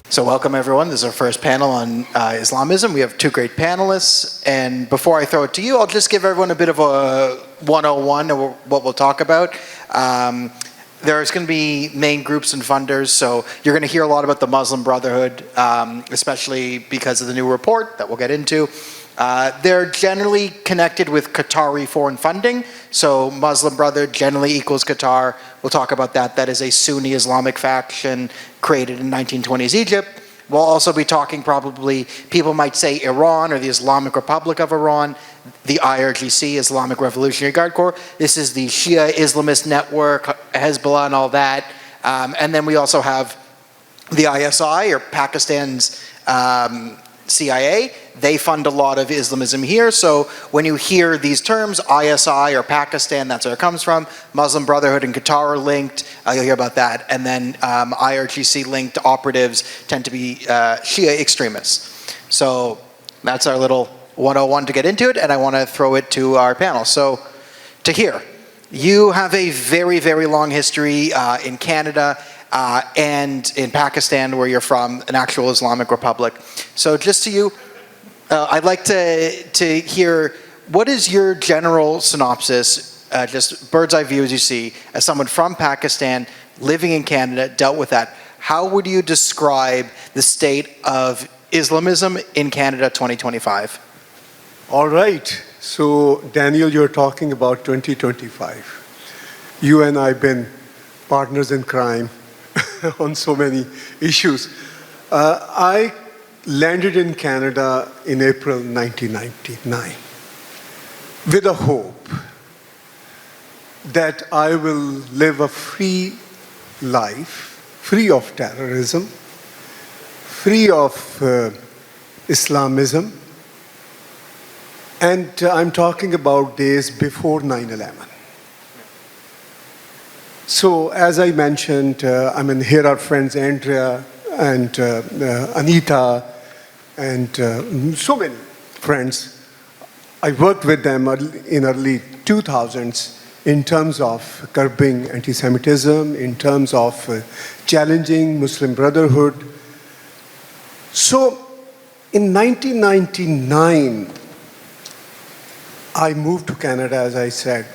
So welcome everyone. This is our first panel on Islamism. We have two great panelists, and before I throw it to you, I'll just give everyone a bit of a 101 of what we'll talk about. There's going to be main groups and funders, so you're going to hear a lot about the Muslim Brotherhood, especially because of the new report that we'll get into. They're generally connected with Qatari foreign funding, so Muslim Brotherhood generally equals Qatar. We'll talk about that. That is a Sunni Islamic faction created in 1920s Egypt. We'll also be talking probably, people might say Iran or the Islamic Republic of Iran, the IRGC, Islamic Revolutionary Guard Corps. This is the Shia Islamist network, Hezbollah and all that. And then we also have the ISI, or Pakistan's CIA. They fund a lot of Islamism here. So when you hear these terms, ISI or Pakistan, that's where it comes from. Muslim Brotherhood and Qatar are linked. You'll hear about that. And then IRGC linked operatives tend to be Shia extremists. So that's our little 101 to get into it. And I want to throw it to our panel. So Tahir, you have a very, very long history in Canada and in Pakistan, where you're from, an actual Islamic Republic. So just to you, I'd like to hear, what is your general synopsis, just bird's eye view as you see, as someone from Pakistan, living in Canada, dealt with that. How would you describe the state of Islamism in Canada 2025? All right. So, Daniel, you're talking about 2025. You and I have been partners in crime on so many issues. I landed in Canada in April 1999 with a hope that I will live a free life, free of terrorism, free of Islamism, and I'm talking about days before 9/11. So, as I mentioned, here are friends Andrea and Anita and so many friends. I worked with them in early 2000s in terms of curbing anti-Semitism, in terms of challenging Muslim Brotherhood. So, in 1999, I moved to Canada, as I said,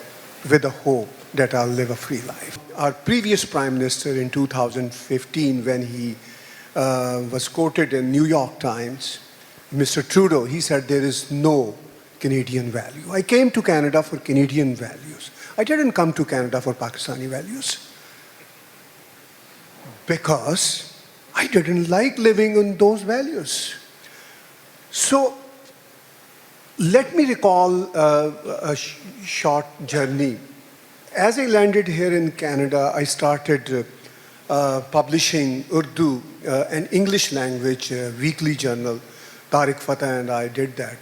with a hope that I'll live a free life. Our previous Prime Minister in 2015, when he was quoted in New York Times, Mr. Trudeau, he said there is no Canadian value. I came to Canada for Canadian values. I didn't come to Canada for Pakistani values because I didn't like living on those values. So let me recall a short journey. As I landed here in Canada, I started publishing Urdu, an English language weekly journal. Tariq Fatah and I did that.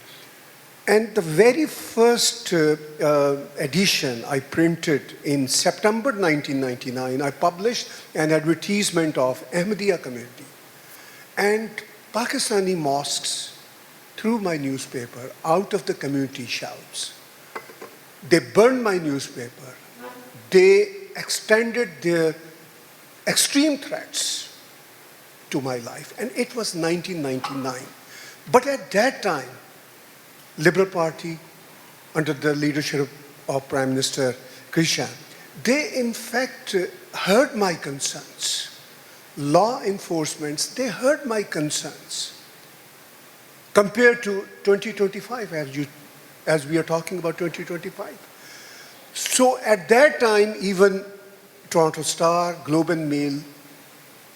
And the very first edition I printed in September 1999, I published an advertisement of Ahmadiyya community. And Pakistani mosques threw my newspaper out of the community shelves. They burned my newspaper. They extended their extreme threats to my life. And it was 1999. But at that time, Liberal Party, under the leadership of Prime Minister Krishan, they in fact heard my concerns. Law enforcement, they heard my concerns. Compared to 2025, as we are talking about 2025. So at that time, even Toronto Star, Globe and Mail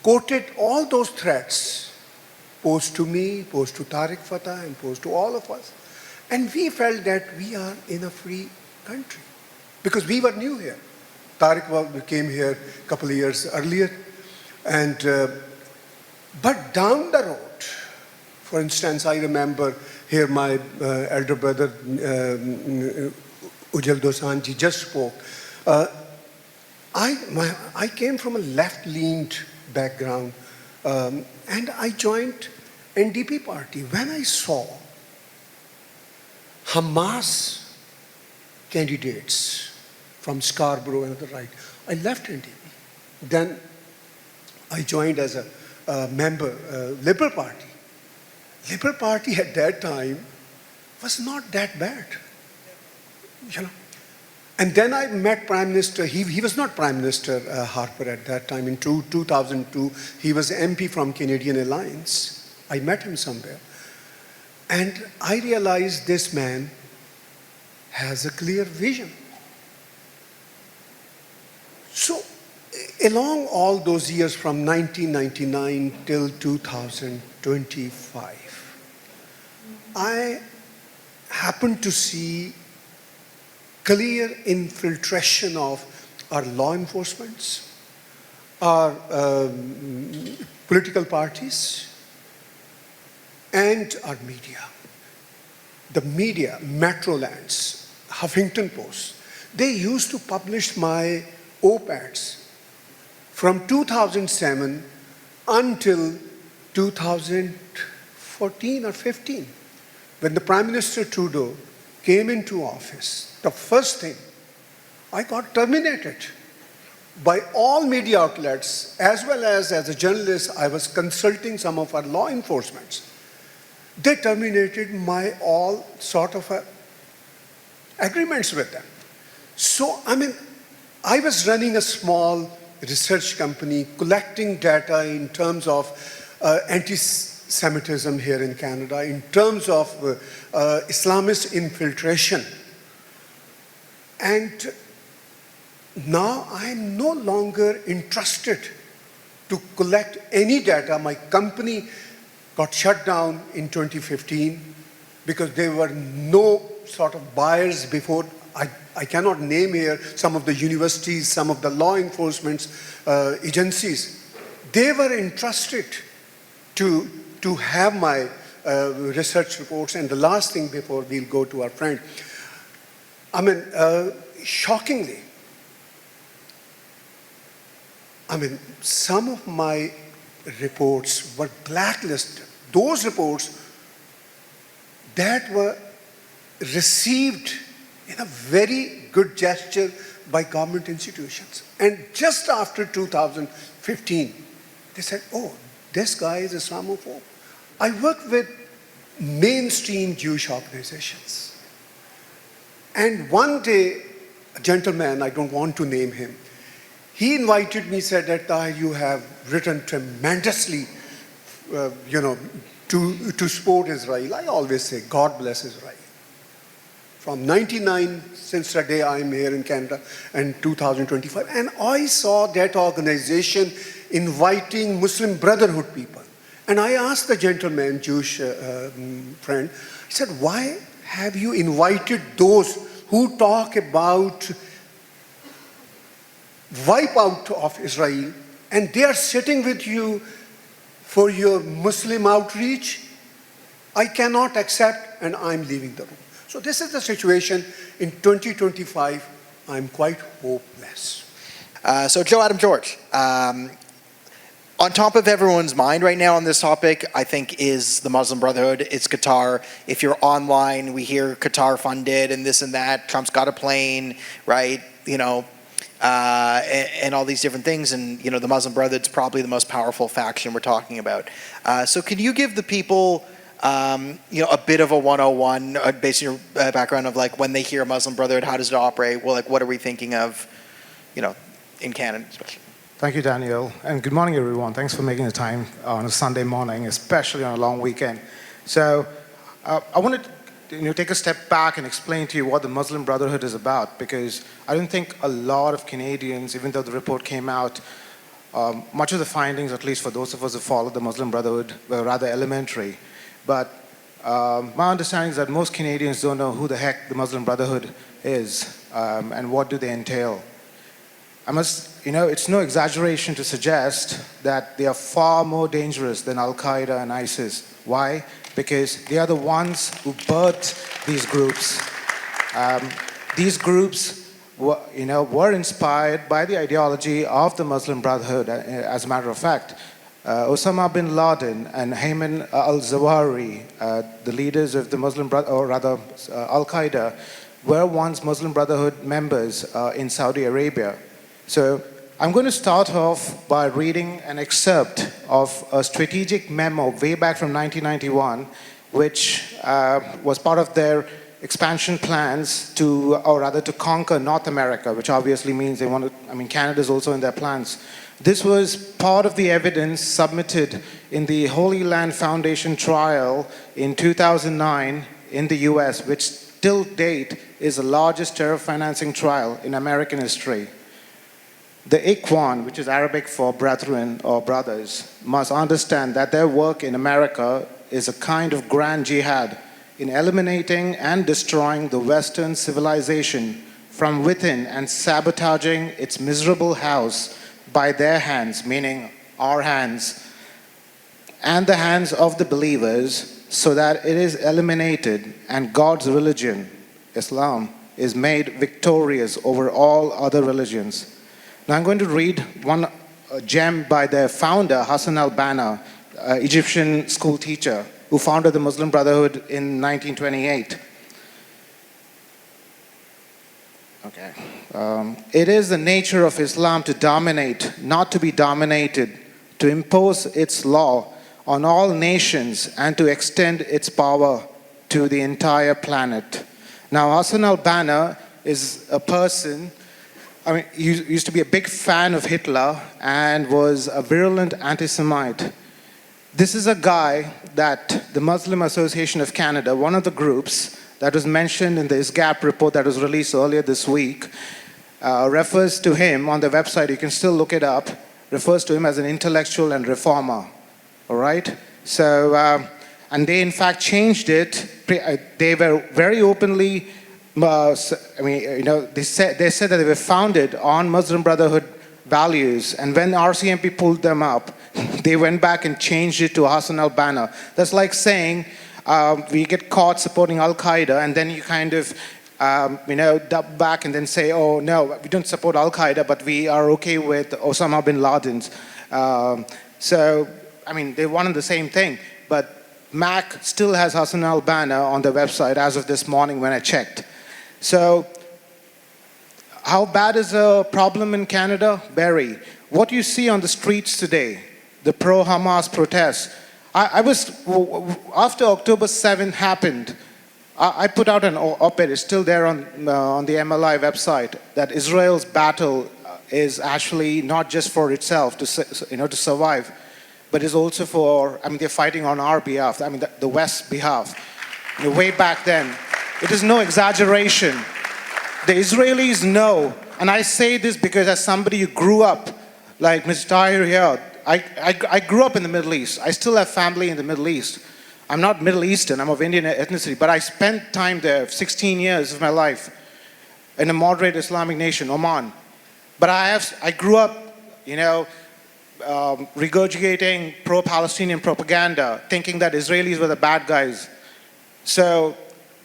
quoted all those threats, posed to me, posed to Tariq Fatah, and posed to all of us. And we felt that we are in a free country because we were new here. Tariq came here a couple of years earlier. And, but down the road, for instance, I remember here my elder brother, Ujjal Dosanji, just spoke. I came from a left-leaned background, and I joined NDP party. When I saw Hamas candidates from Scarborough and the right, I left NDP. Then I joined as a member, Liberal Party. Liberal Party at that time was not that bad, you know. And then I met Prime Minister, he was not Prime Minister Harper at that time. In 2002, he was MP from Canadian Alliance. I met him somewhere. And I realized this man has a clear vision. So, along all those years from 1999 till 2025, I happened to see clear infiltration of our law enforcements, our political parties, and our media. The media, Metrolands, Huffington Post, they used to publish my op-eds from 2007 until 2014 or 15. When the Prime Minister Trudeau came into office, the first thing, I got terminated by all media outlets, as well as a journalist, I was consulting some of our law enforcement. They terminated my all sort of agreements with them. So, I mean, I was running a small research company, collecting data in terms of anti-Semitism here in Canada, in terms of Islamist infiltration. And now I'm no longer interested to collect any data. My company got shut down in 2015 because there were no sort of buyers before. I cannot name here some of the universities, some of the law enforcement agencies. They were interested to have my research reports. And the last thing before we'll go to our friend, I mean, shockingly, I mean, some of my reports were blacklisted. Those reports that were received in a very good gesture by government institutions. And just after 2015, they said, oh, this guy is Islamophobe. I worked with mainstream Jewish organizations. And one day, a gentleman, I don't want to name him, he invited me, said that you have written tremendously, to support Israel. I always say, God bless Israel. From 99, since the day I'm here in Canada, and 2025. And I saw that organization inviting Muslim Brotherhood people. And I asked the gentleman, Jewish friend, I said, why have you invited those who talk about wipe out of Israel, and they are sitting with you for your Muslim outreach? I cannot accept, and I'm leaving the room. So this is the situation. In 2025, I'm quite hopeless. So Joe Adam George, on top of everyone's mind right now on this topic, I think, is the Muslim Brotherhood. It's Qatar. If you're online, we hear Qatar funded and this and that. Trump's got a plane, right? You know, and all these different things. And, you know, the Muslim Brotherhood's probably the most powerful faction we're talking about. So can you give the people a bit of a 101 based on your background of like when they hear Muslim Brotherhood, how does it operate? Well, like what are we thinking of, in Canada especially? Thank you, Daniel, and good morning, everyone. Thanks for making the time on a Sunday morning, especially on a long weekend. So I wanted to take a step back and explain to you what the Muslim Brotherhood is about, because I don't think a lot of Canadians, even though the report came out, much of the findings, at least for those of us who followed the Muslim Brotherhood, were rather elementary. But my understanding is that most Canadians don't know who the heck the Muslim Brotherhood is and what do they entail. It's no exaggeration to suggest that they are far more dangerous than Al-Qaeda and ISIS. Why? Because they are the ones who birthed these groups. These groups were inspired by the ideology of the Muslim Brotherhood. As a matter of fact, Osama bin Laden and Ayman al-Zawahiri, the leaders of the Muslim Al-Qaeda, were once Muslim Brotherhood members in Saudi Arabia. So I'm going to start off by reading an excerpt of a strategic memo way back from 1991, which was part of their expansion plans to, or rather to conquer North America, which obviously means they want to, I mean, Canada's also in their plans. This was part of the evidence submitted in the Holy Land Foundation trial in 2009 in the US, which till date is the largest terror financing trial in American history. The Ikhwan, which is Arabic for brethren or brothers, must understand that their work in America is a kind of grand jihad in eliminating and destroying the Western civilization from within and sabotaging its miserable house by their hands, meaning our hands, and the hands of the believers, so that it is eliminated and God's religion, Islam, is made victorious over all other religions. Now I'm going to read one gem by their founder, Hassan al-Banna, Egyptian school teacher, who founded the Muslim Brotherhood in 1928. Okay. It is the nature of Islam to dominate, not to be dominated, to impose its law on all nations and to extend its power to the entire planet. Now, Hassan al-Banna is a person, I mean, he used to be a big fan of Hitler and was a virulent anti-Semite. This is a guy that the Muslim Association of Canada, one of the groups that was mentioned in the ISGAP report that was released earlier this week, refers to him on the website, you can still look it up, refers to him as an intellectual and reformer, all right? So, and they in fact changed it. They were very openly, I mean, you know, they said that they were founded on Muslim Brotherhood values, and when RCMP pulled them up, they went back and changed it to Hassan al-Banna. That's like saying we get caught supporting Al-Qaeda, and then you kind of, you know, dub back and then say, oh no, we don't support Al-Qaeda, but we are okay with Osama bin Laden's. So, I mean, they wanted the same thing, but MAC still has Hassan al-Banna on their website as of this morning when I checked. So, how bad is the problem in Canada? Very. What you see on the streets today, the pro-Hamas protests, after October 7th happened, I put out an op-ed, it's still there on the MLI website, that Israel's battle is actually not just for itself, to survive, but is also for, I mean, they're fighting on our behalf, I mean, the West's behalf. You know, way back then. It is no exaggeration. The Israelis know, and I say this because as somebody who grew up, like Mr. Tahir here, I grew up in the Middle East. I still have family in the Middle East. I'm not Middle Eastern, I'm of Indian ethnicity, but I spent time there, 16 years of my life, in a moderate Islamic nation, Oman. But I grew up, you know, regurgitating pro-Palestinian propaganda, thinking that Israelis were the bad guys. So,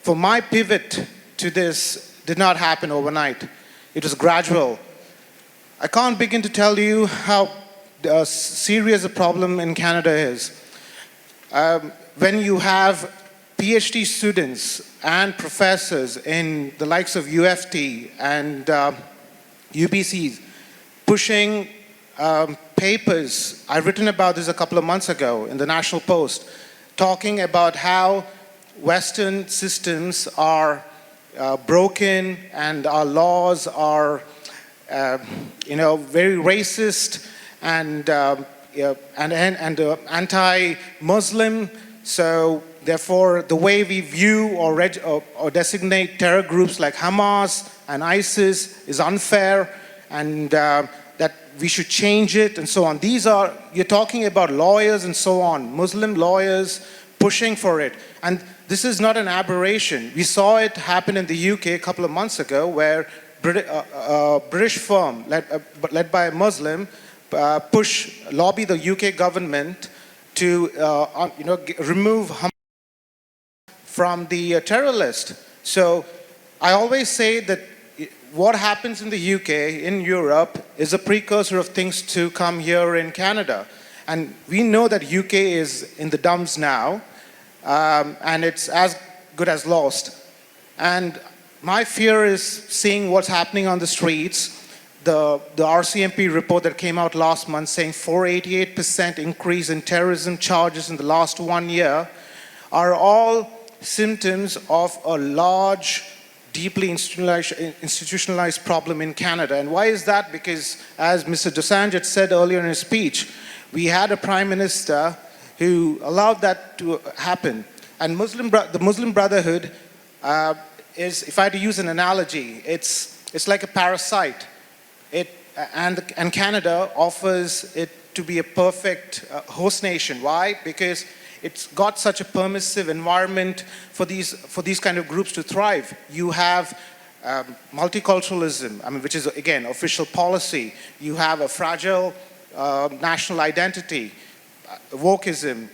for my pivot to this, did not happen overnight. It was gradual. I can't begin to tell you how serious the problem in Canada is. When you have PhD students and professors in the likes of UFT and UBCs pushing papers, I've written about this a couple of months ago in the National Post, talking about how Western systems are broken and our laws are, you know, very racist and anti-Muslim. So therefore, the way we view or designate terror groups like Hamas and ISIS is unfair, and that we should change it and so on. These are, you're talking about lawyers and so on, Muslim lawyers pushing for it. And this is not an aberration. We saw it happen in the UK a couple of months ago where a British firm led by a Muslim lobby the UK government to remove Hamas from the terror list. So I always say that what happens in the UK, in Europe, is a precursor of things to come here in Canada. And we know that UK is in the dumps now, and it's as good as lost. And my fear is seeing what's happening on the streets. the RCMP report that came out last month saying 488% increase in terrorism charges in the last 1 year are all symptoms of a large, deeply institutionalized problem in Canada. And why is that? Because as Mr. Dosanjh had said earlier in his speech, we had a prime minister who allowed that to happen. And the Muslim Brotherhood is, if I had to use an analogy, it's like a parasite. And Canada offers it to be a perfect host nation. Why? Because it's got such a permissive environment for these kind of groups to thrive. You have multiculturalism, which is again official policy. You have a fragile national identity, wokeism,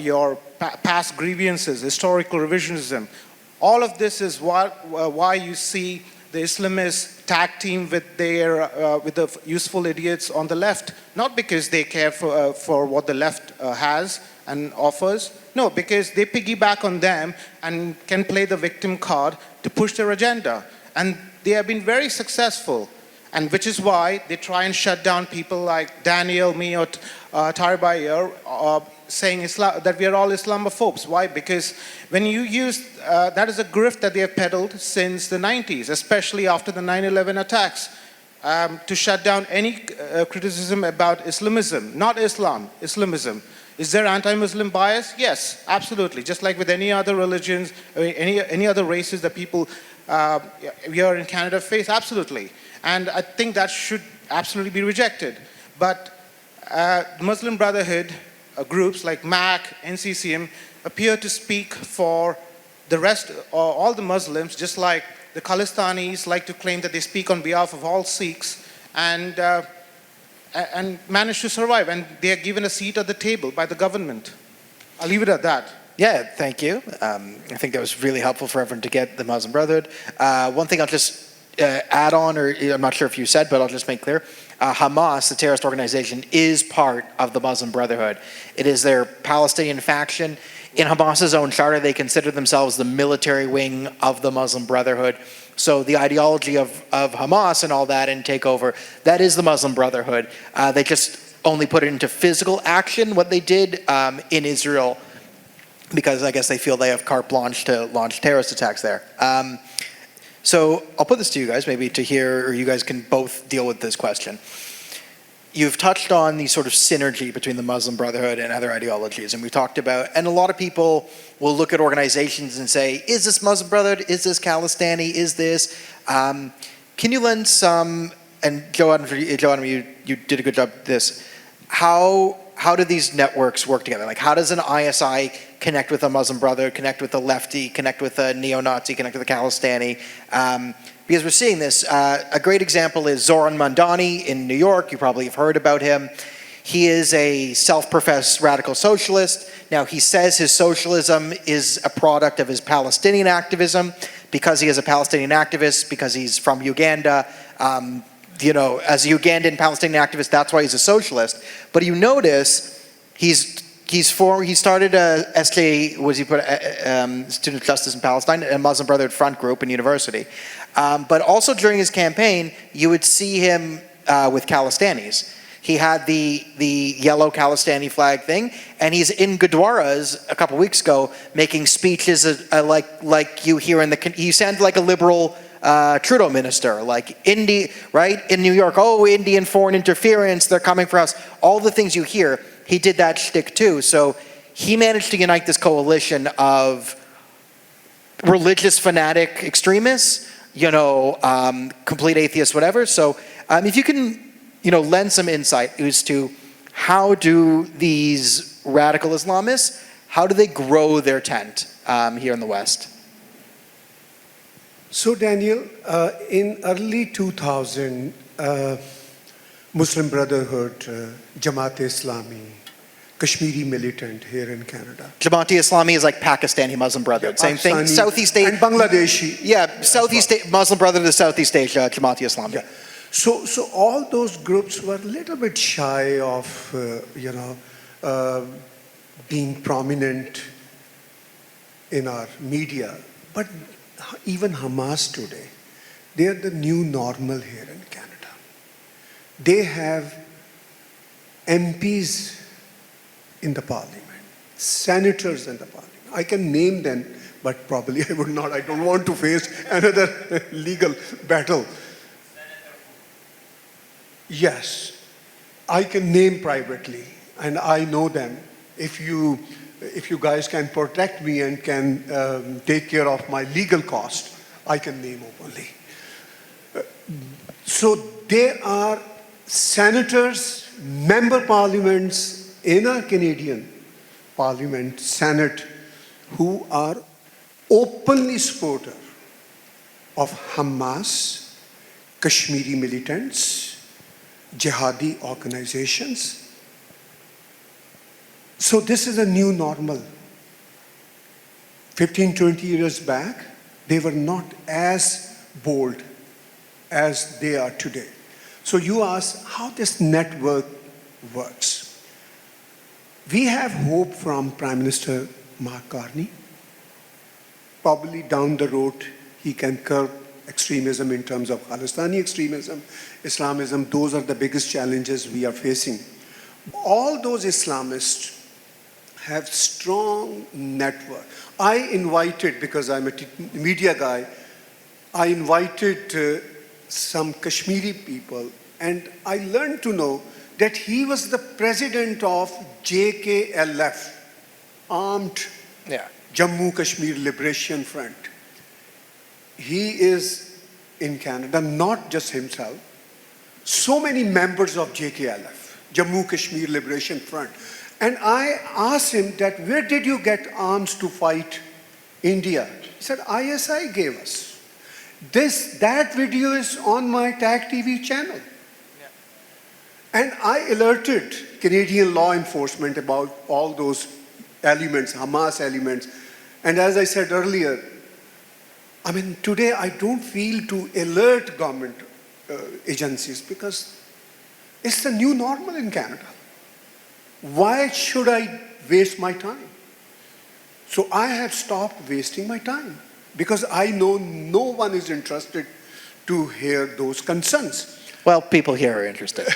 your past grievances, historical revisionism. All of this is why you see the Islamists tag team with the useful idiots on the left, not because they care for what the left has and offers. No, because they piggyback on them and can play the victim card to push their agenda. And they have been very successful, and which is why they try and shut down people like Daniel, me, or Tahir Gora, saying that we are all Islamophobes. Why? Because when you use, that is a grift that they have peddled since the 90s, especially after the 9/11 attacks, to shut down any criticism about Islamism, not Islam, Islamism. Is there anti-Muslim bias? Yes, absolutely. Just like with any other religions, any other races that people here in Canada face, absolutely. And I think that should absolutely be rejected. But Muslim Brotherhood groups like MAC, NCCM appear to speak for the rest, all the Muslims, just like the Khalistanis like to claim that they speak on behalf of all Sikhs, and manage to survive. And they are given a seat at the table by the government. I'll leave it at that. Yeah, thank you. I think that was really helpful for everyone to get the Muslim Brotherhood. One thing I'll just add on, or I'm not sure if you said, but I'll just make clear. Hamas, the terrorist organization, is part of the Muslim Brotherhood. It is their Palestinian faction. In Hamas's own charter, they consider themselves the military wing of the Muslim Brotherhood. So the ideology of Hamas and all that and takeover, that is the Muslim Brotherhood. They just only put it into physical action, what they did in Israel, because I guess they feel they have carte blanche to launch terrorist attacks there. So I'll put this to you guys, maybe to hear, or you guys can both deal with this question. You've touched on the sort of synergy between the Muslim Brotherhood and other ideologies, and we talked about, and a lot of people will look at organizations and say, is this Muslim Brotherhood, is this Khalistani, is this? Can you lend some, and Joe Adam, you did a good job with this, how do these networks work together? Like, how does an ISI connect with a Muslim Brotherhood, connect with a lefty, connect with a neo-Nazi, connect with a Khalistani? Because we're seeing this. A great example is Zoran Mandani in New York. You probably have heard about him. He is a self-professed radical socialist. Now, he says his socialism is a product of his Palestinian activism. Because he is a Palestinian activist, because he's from Uganda, as a Ugandan Palestinian activist, that's why he's a socialist. But you notice he started a Student Justice in Palestine, a Muslim Brotherhood front group in university. But also during his campaign, you would see him with Khalistanis. He had the yellow Khalistani flag thing, and he's in Gurdwaras a couple weeks ago making speeches like you hear he sounded like a liberal Trudeau minister, like India, right? In New York, Indian foreign interference, they're coming for us. All the things you hear, he did that shtick too. So he managed to unite this coalition of religious fanatic extremists, complete atheists, whatever. So if you can, lend some insight as to how do these radical Islamists, how do they grow their tent here in the West? So Daniel, in early 2000, Muslim Brotherhood, Jamaat-e-Islami, Kashmiri militant here in Canada. Jamaat-e-Islami is like Pakistani Muslim Brotherhood. Yeah, same thing. Southeast Asia. And Bangladeshi. Yeah, Southeast Muslim Brotherhood of Southeast Asia, Jamaat-e-Islami. Yeah. So all those groups were a little bit shy of, being prominent in our media. But even Hamas today, they are the new normal here in Canada. they have MPs in the parliament, senators in the parliament. I can name them, but probably I would not. I don't want to face another legal battle. Yes, I can name privately, and I know them. If you guys can protect me and can take care of my legal cost, I can name openly. So there are senators, member parliaments in our Canadian Parliament, Senate, who are openly supporter of Hamas, Kashmiri militants, jihadi organizations. So this is a new normal. 15, 20 years back, they were not as bold as they are today. So you ask how this network works. We have hope from Prime Minister Mark Carney. Probably down the road, he can curb extremism in terms of Khalistani extremism, Islamism. Those are the biggest challenges we are facing. All those Islamists have strong network. I invited, because I'm a media guy, I invited some Kashmiri people, and I learned to know that he was the president of JKLF, Armed Jammu Kashmir Liberation Front. He is in Canada, not just himself. So many members of JKLF, Jammu Kashmir Liberation Front. And I asked him that, where did you get arms to fight India? He said, ISI gave us. That video is on my TAG TV channel. And I alerted Canadian law enforcement about all those elements, Hamas elements. And as I said earlier, I mean, today I don't feel to alert government agencies because it's the new normal in Canada. Why should I waste my time? So I have stopped wasting my time because I know no one is interested to hear those concerns. Well, people here are interested.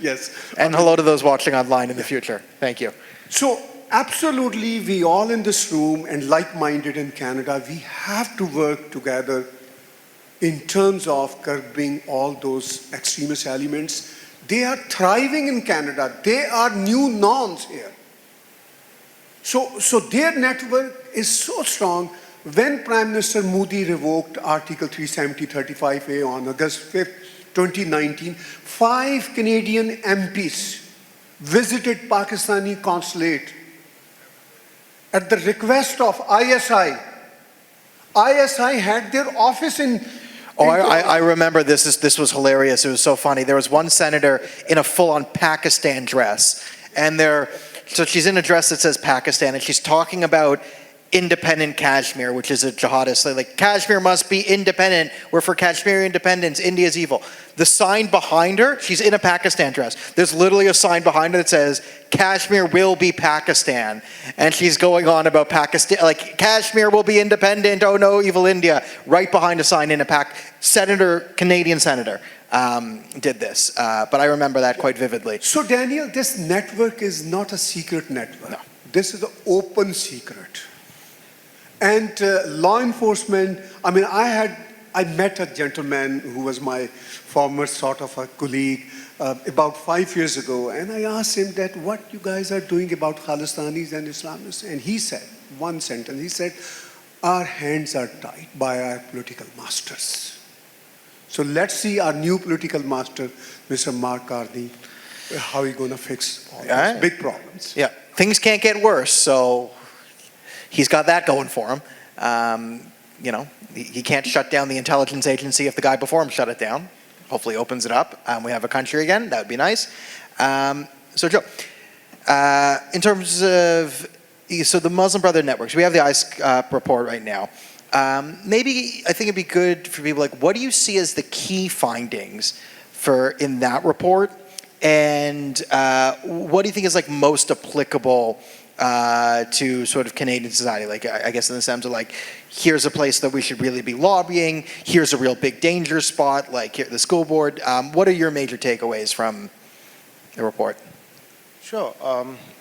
Yes. And hello to those watching online in the future. Thank you. So absolutely, we all in this room and like-minded in Canada, we have to work together in terms of curbing all those extremist elements. They are thriving in Canada. They are new norms here. So their network is so strong. When Prime Minister Modi revoked Article 370-35A on August 5th, 2019, 5 Canadian MPs visited Pakistani consulate at the request of ISI. ISI had their office in... Oh, I remember this was hilarious. It was so funny. There was one senator in a full-on Pakistan dress. And so she's in a dress that says Pakistan, and she's talking about independent Kashmir, which is a jihadist. Like, Kashmir must be independent. We're for Kashmiri independence. India's evil. The sign behind her, she's in a Pakistan dress. There's literally a sign behind her that says, Kashmir will be Pakistan. And she's going on about Pakistan, like, Kashmir will be independent. Oh no, evil India. Right behind a sign in a Canadian senator did this. But I remember that quite vividly. So Daniel, this network is not a secret network. No. This is an open secret. And law enforcement, I mean, I met a gentleman who was my former sort of a colleague about 5 years ago, and I asked him that what you guys are doing about Khalistanis and Islamists, and he said, one sentence, he said, our hands are tied by our political masters. So let's see our new political master, Mr. Mark Carney, how he's going to fix all those big problems. Yeah, things can't get worse, so he's got that going for him. You know, he can't shut down the intelligence agency if the guy before him shut it down. Hopefully opens it up. We have a country again. That would be nice. So Joe, in terms of, so the Muslim Brotherhood networks, we have the ICE report right now. Maybe, I think it'd be good for people, like, what do you see as the key findings in that report? And what do you think is like most applicable to sort of Canadian society? Like, I guess in the sense of like, here's a place that we should really be lobbying. Here's a real big danger spot, like here, the school board. What are your major takeaways from the report? Sure.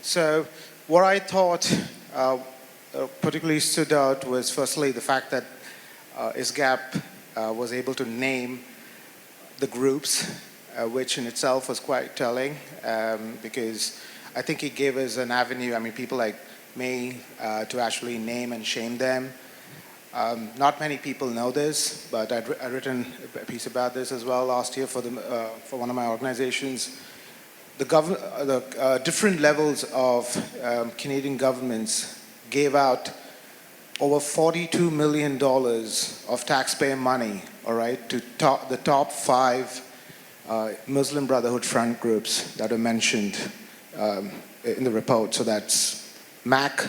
So what I thought particularly stood out was firstly the fact that ISGAP was able to name the groups, which in itself was quite telling, because I think it gave us an avenue, I mean, people like me, to actually name and shame them. Not many people know this, but I'd written a piece about this as well last year for one of my organizations. The different levels of Canadian governments gave out over $42 million of taxpayer money, all right, to the top 5 Muslim Brotherhood front groups that are mentioned in the report. So that's MAC,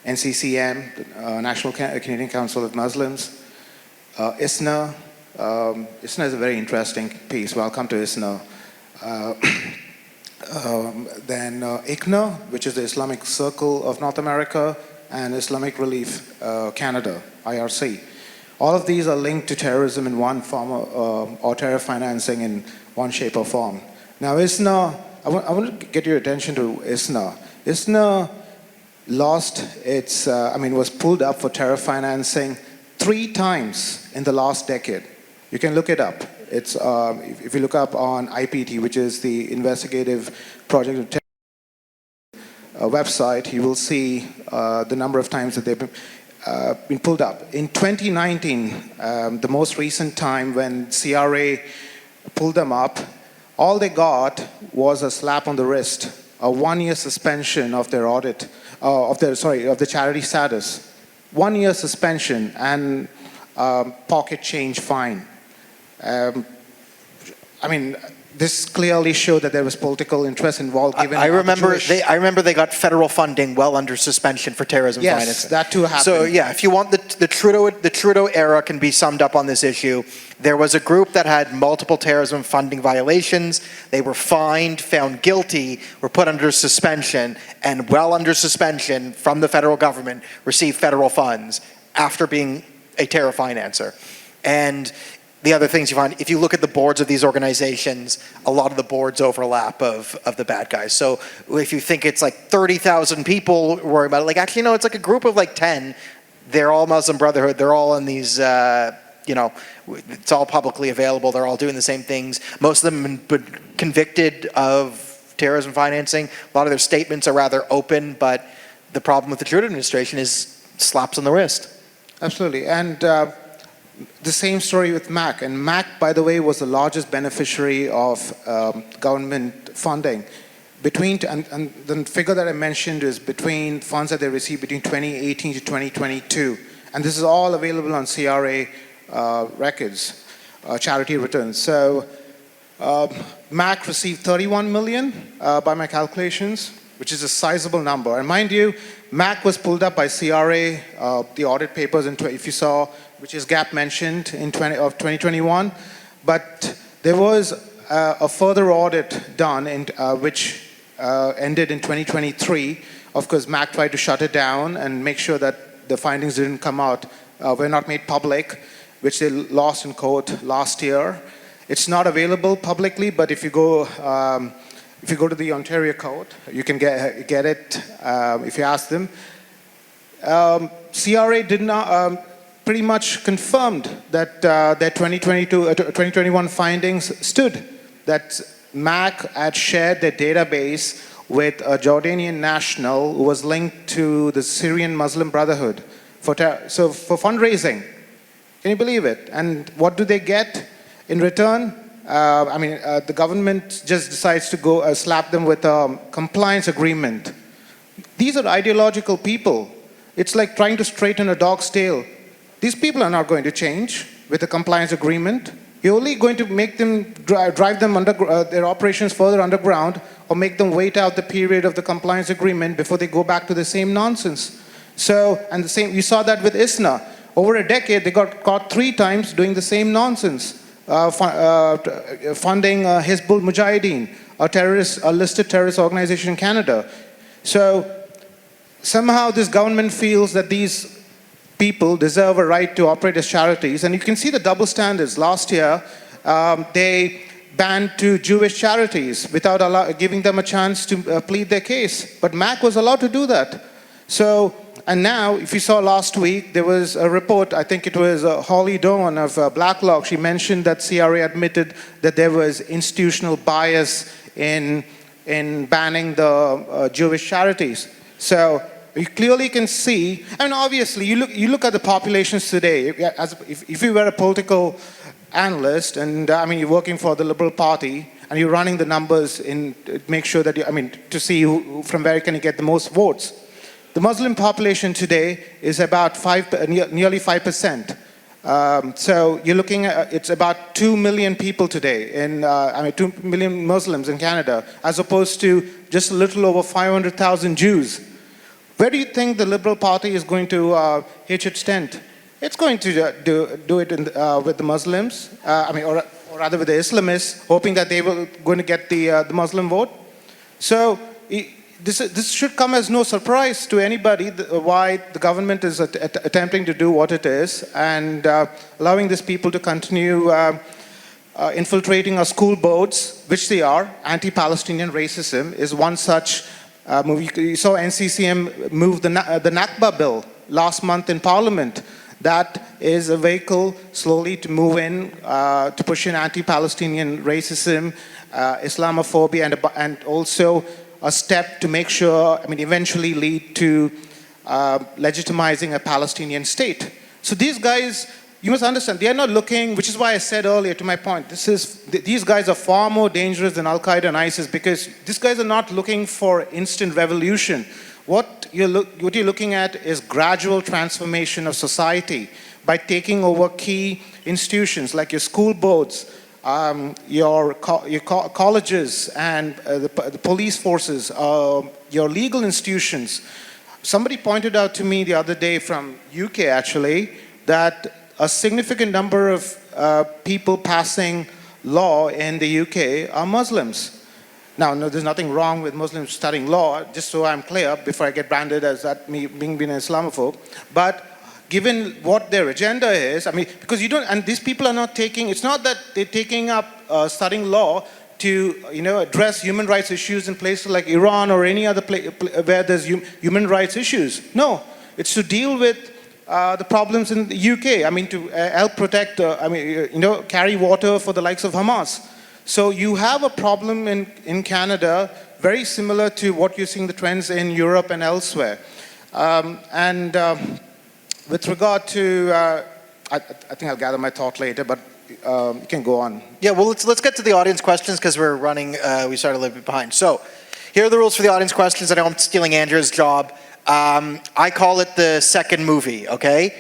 NCCM, the National Canadian Council of Muslims, ISNA. ISNA is a very interesting piece. Welcome to ISNA. Then ICNA, which is the Islamic Circle of North America, and Islamic Relief Canada, IRC. All of these are linked to terrorism in one form or terror financing in one shape or form. Now ISNA, I want to get your attention to ISNA. ISNA lost its, was pulled up for terror financing 3 times in the last decade. You can look it up. It's, if you look up on IPT, which is the Investigative Project of Terrorism website, you will see the number of times that they've been pulled up. In 2019, the most recent time when CRA pulled them up, all they got was a slap on the wrist, a 1-year suspension of their audit, of the charity status, 1-year suspension and pocket change fine. This clearly showed that there was political interest involved. Given I remember they got federal funding well under suspension for terrorism financing. Yes, that too happened. So yeah, if you want the Trudeau era can be summed up on this issue. There was a group that had multiple terrorism funding violations. They were fined, found guilty, were put under suspension, and well under suspension from the federal government received federal funds after being a terror financer. And the other things you find, if you look at the boards of these organizations, a lot of the boards overlap of the bad guys. So if you think it's like 30,000 people worry about it, like actually no, it's like a group of like 10. They're all Muslim Brotherhood. They're all in these, it's all publicly available. They're all doing the same things. Most of them have been convicted of terrorism financing. A lot of their statements are rather open, but the problem with the Trudeau administration is slaps on the wrist. Absolutely, and the same story with MAC. And MAC, by the way, was the largest beneficiary of government funding. And the figure that I mentioned is between funds that they received between 2018 to 2022. And this is all available on CRA records, charity returns. So MAC received 31 million by my calculations, which is a sizable number. And mind you, MAC was pulled up by CRA, the audit papers, if you saw, which is GAP mentioned in 2021. But there was a further audit done, which ended in 2023. Of course, MAC tried to shut it down and make sure that the findings didn't come out, were not made public, which they lost in court last year. It's not available publicly, but if you go to the Ontario court, you can get it if you ask them. CRA did not pretty much confirmed that their 2021 findings stood. That MAC had shared their database with a Jordanian national who was linked to the Syrian Muslim Brotherhood for fundraising. Can you believe it? And what do they get in return? The government just decides to go slap them with a compliance agreement. These are ideological people. It's like trying to straighten a dog's tail. These people are not going to change with a compliance agreement. You're only going to make them drive them their operations further underground, or make them wait out the period of the compliance agreement before they go back to the same nonsense. And the same, you saw that with ISNA. Over a decade, they got caught 3 times doing the same nonsense. Funding Hizbul Mujahideen, a listed terrorist organization in Canada. So somehow this government feels that these people deserve a right to operate as charities. And you can see the double standards. Last year, they banned 2 Jewish charities without giving them a chance to plead their case. But MAC was allowed to do that. So, and now, if you saw last week, there was a report, I think it was Holly Dawn of Blacklock. She mentioned that CRA admitted that there was institutional bias in banning the Jewish charities. So you clearly can see, and obviously you look at the populations today. If you were a political analyst, and I mean you're working for the Liberal Party, and you're running the numbers in make sure that to see from where can you get the most votes. The Muslim population today is about nearly 5%. So you're looking at, it's about 2 million people today, 2 million Muslims in Canada, as opposed to just a little over 500,000 Jews. Where do you think the Liberal Party is going to hitch its tent? It's going to do it with the Muslims, or rather with the Islamists, hoping that they will going to get the Muslim vote. So this should come as no surprise to anybody why the government is attempting to do what it is and allowing these people to continue infiltrating our school boards, which they are. Anti-Palestinian racism is one such move. You saw NCCM move the Nakba bill last month in Parliament. That is a vehicle slowly to move in, to push in anti-Palestinian racism, Islamophobia, and also a step to make sure, eventually lead to legitimizing a Palestinian state. So these guys, you must understand, they are not looking, which is why I said earlier to my point, these guys are far more dangerous than Al-Qaeda and ISIS because these guys are not looking for instant revolution. What you're looking at is gradual transformation of society by taking over key institutions like your school boards, your colleges and the police forces, your legal institutions. Somebody pointed out to me the other day from UK actually that a significant number of people passing law in the UK are Muslims. Now, no, there's nothing wrong with Muslims studying law, just so I'm clear before I get branded as that me being an Islamophobe. But given what their agenda is, because you don't, and these people are not taking, it's not that they're taking up studying law to, address human rights issues in places like Iran or any other place where there's human rights issues. No, it's to deal with the problems in the UK. To help protect, carry water for the likes of Hamas. So you have a problem in Canada, very similar to what you're seeing the trends in Europe and elsewhere. With regard to, I think I'll gather my thought later, but you can go on. Yeah, well, let's get to the audience questions because we're running, we started a little bit behind. So here are the rules for the audience questions. I know I'm stealing Andrew's job. I call it the second movie, okay?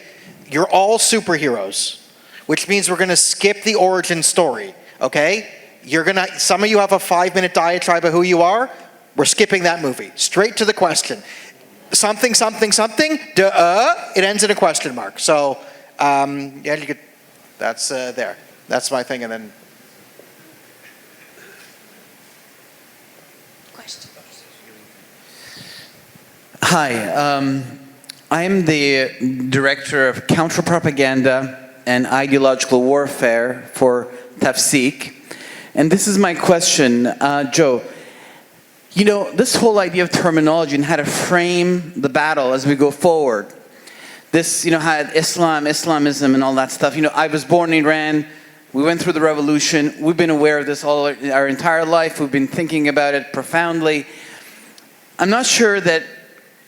You're all superheroes, which means we're gonna skip the origin story, okay? Some of you have a 5-minute diatribe of who you are. We're skipping that movie. Straight to the question. Something, something, something, it ends in a question mark. So, yeah, you could, that's there. That's my thing, and then. Question. Hi, I'm the director of counter-propaganda and ideological warfare for Tafseek. And this is my question, Joe. This whole idea of terminology and how to frame the battle as we go forward. This, had Islamism and all that stuff. I was born in Iran. We went through the revolution. We've been aware of this all our entire life. We've been thinking about it profoundly. I'm not sure that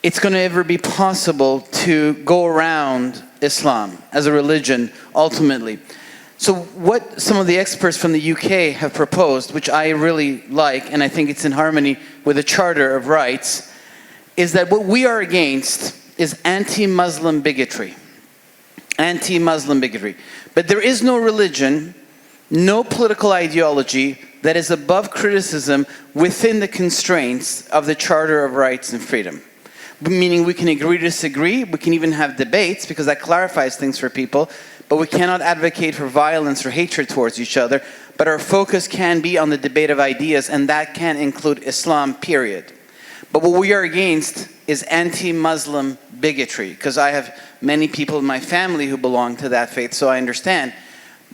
it's going to ever be possible to go around Islam as a religion, ultimately. So what some of the experts from the UK have proposed, which I really like, and I think it's in harmony with the Charter of Rights, is that what we are against is anti-Muslim bigotry. Anti-Muslim bigotry. But there is no religion, no political ideology that is above criticism within the constraints of the Charter of Rights and Freedom. Meaning we can agree to disagree, we can even have debates because that clarifies things for people, but we cannot advocate for violence or hatred towards each other. but our focus can be on the debate of ideas, and that can include Islam, period. But what we are against is anti-Muslim bigotry, because I have many people in my family who belong to that faith, so I understand.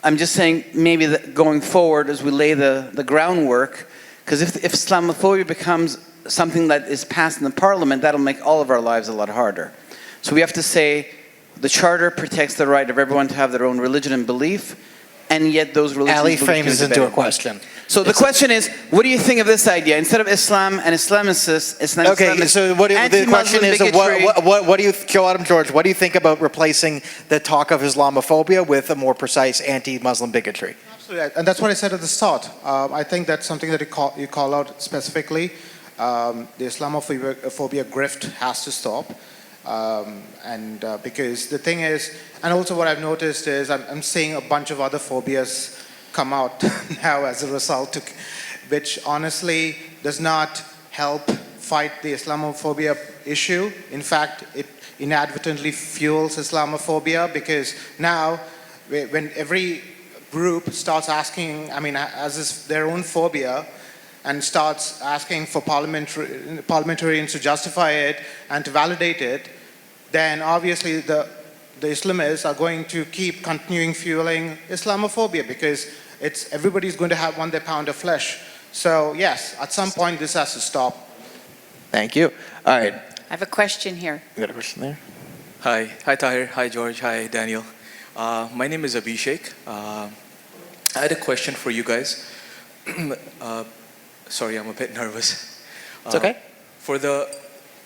I'm just saying maybe that going forward as we lay the groundwork, because if Islamophobia becomes something that is passed in the parliament, that'll make all of our lives a lot harder. So we have to say the Charter protects the right of everyone to have their own religion and belief, and yet those religions... Ali frames into a question. So the question is, what do you think of this idea? Instead of Islam and Islamicists, Okay, so the question is, what do you, Joe Adam George, what do you think about replacing the talk of Islamophobia with a more precise anti-Muslim bigotry? Absolutely, and that's what I said at the start. I think that's something that you call out specifically. The Islamophobia grift has to stop. Because the thing is, and also what I've noticed is I'm seeing a bunch of other phobias come out now as a result, which honestly does not help fight the Islamophobia issue. In fact, it inadvertently fuels Islamophobia, because now when every group starts asking, as their own phobia, and starts asking for parliamentarians to justify it and to validate it, then obviously the Islamists are going to keep continuing fueling Islamophobia, because everybody's going to want their pound of flesh. So yes, at some point this has to stop. Thank you. All right. I have a question here. You got a question there? Hi Tahir, hi George, hi Daniel. My name is Abhishek. I had a question for you guys. Sorry, I'm a bit nervous. It's okay.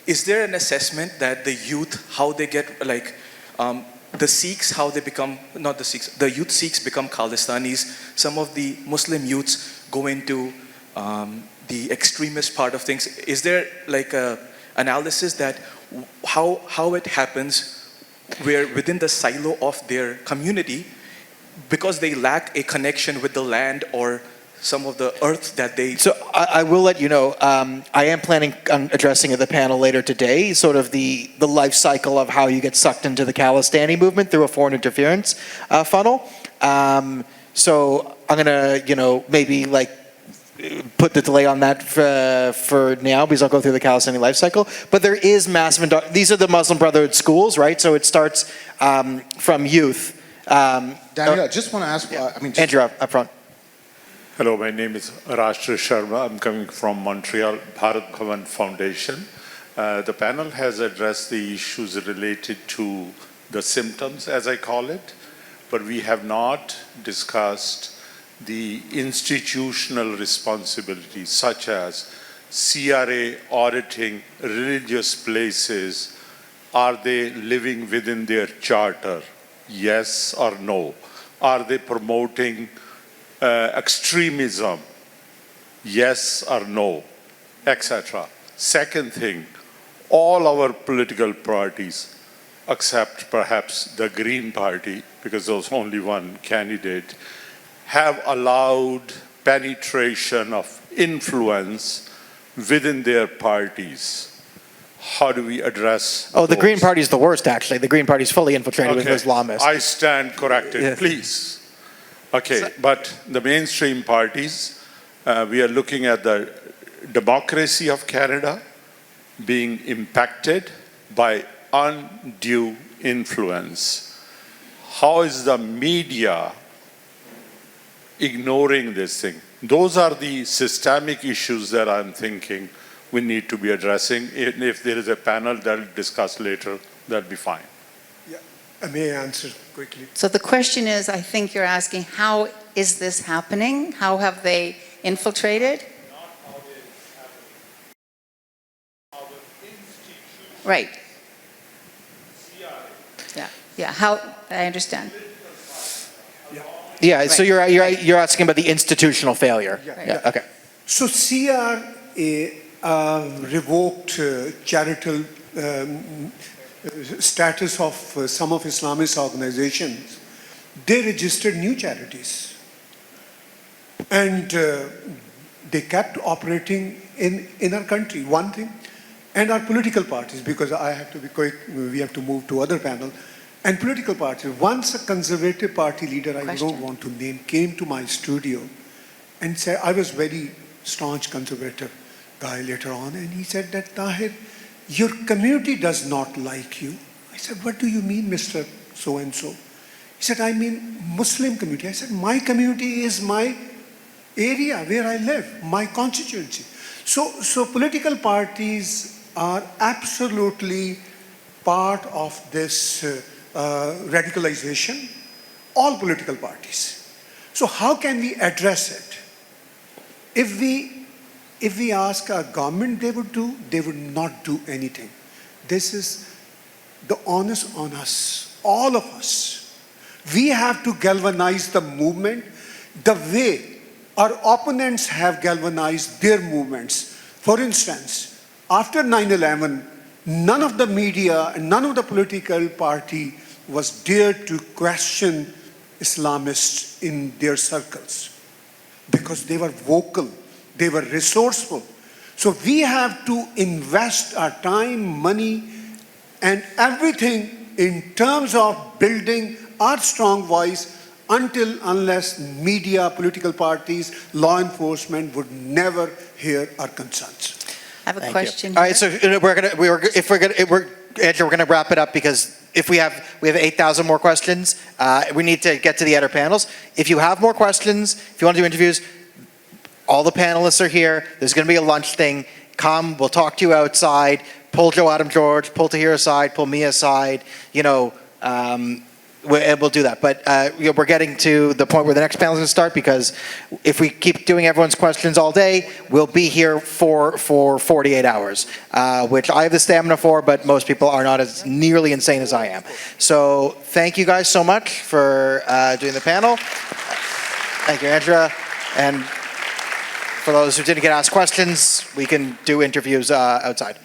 Is there an assessment that the youth, how they get, the Sikhs, how they become, not the Sikhs, the youth Sikhs become Khalistanis, some of the Muslim youths go into the extremist part of things. Is there a analysis that how it happens where within the silo of their community, because they lack a connection with the land or some of the earth that they... So I will let you know, I am planning on addressing at the panel later today, sort of the life cycle of how you get sucked into the Khalistani movement through a foreign interference funnel. So I'm going to, maybe put the delay on that for now, because I'll go through the Khalistani life cycle. But there is massive, these are the Muslim Brotherhood schools, right? So it starts from youth. Daniel, I just want to ask, Andrew, up front. Hello, my name is Rashtra Sharma. I'm coming from Montreal, Bharat Bhavan Foundation. The panel has addressed the issues related to the symptoms, as I call it, but we have not discussed the institutional responsibilities, such as CRA auditing religious places. Are they living within their charter? Yes or no? Are they promoting extremism? Yes or no? Etc. Second thing, all our political parties, except perhaps the Green Party, because there was only one candidate, have allowed penetration of influence within their parties. How do we address Oh, the those? Green Party is the worst, actually. The Green Party is fully infiltrated with Islamists. I stand corrected, Yes. please. Okay, but the mainstream parties, we are looking at the democracy of Canada being impacted by undue influence. How is the media ignoring this thing? Those are the systemic issues that I'm thinking we need to be addressing. If there is a panel that will discuss later, that'll be fine. Yeah, may I answer quickly? So the question is, I think you're asking, how is this happening? How have they infiltrated? Not how it is happening. Our institutions. Right. Yeah, how, I understand. Yeah, so you're asking about the institutional failure. Yeah. Okay. So CRA revoked charitable status of some of Islamist organizations. They registered new charities. And they kept operating in our country, one thing. And our political parties, because I have to be quick, we have to move to other panel. And political parties, once a Conservative Party leader, I don't want to name, came to my studio and said, I was very staunch conservative guy later on, and he said that, Tahir, your community does not like you. I said, what do you mean, Mr. So-and-so? He said, I mean Muslim community. I said, my community is my area where I live, my constituency. So political parties are absolutely part of this radicalization, all political parties. So how can we address it? If we ask our government they would not do anything. This is the onus on us, all of us. We have to galvanize the movement the way our opponents have galvanized their movements. For instance, after 9/11, none of the media and none of the political party was dared to question Islamists in their circles because they were vocal, they were resourceful. So we have to invest our time, money, and everything in terms of building our strong voice unless media, political parties, law enforcement would never hear our concerns. I have a Thank question you. All right, here. so Andrew, we're going to wrap it up because if we have 8,000 more questions, we need to get to the other panels. If you have more questions, if you want to do interviews, all the panelists are here. There's going to be a lunch thing. Come, we'll talk to you outside. Pull Joe Adam George, pull Tahir aside, pull me aside. We'll do that. But we're getting to the point where the next panel is going to start because if we keep doing everyone's questions all day, we'll be here for 48 hours, which I have the stamina for, but most people are not as nearly insane as I am. So thank you guys so much for doing the panel. Thank you, Andrea. And for those who didn't get asked questions, we can do interviews outside.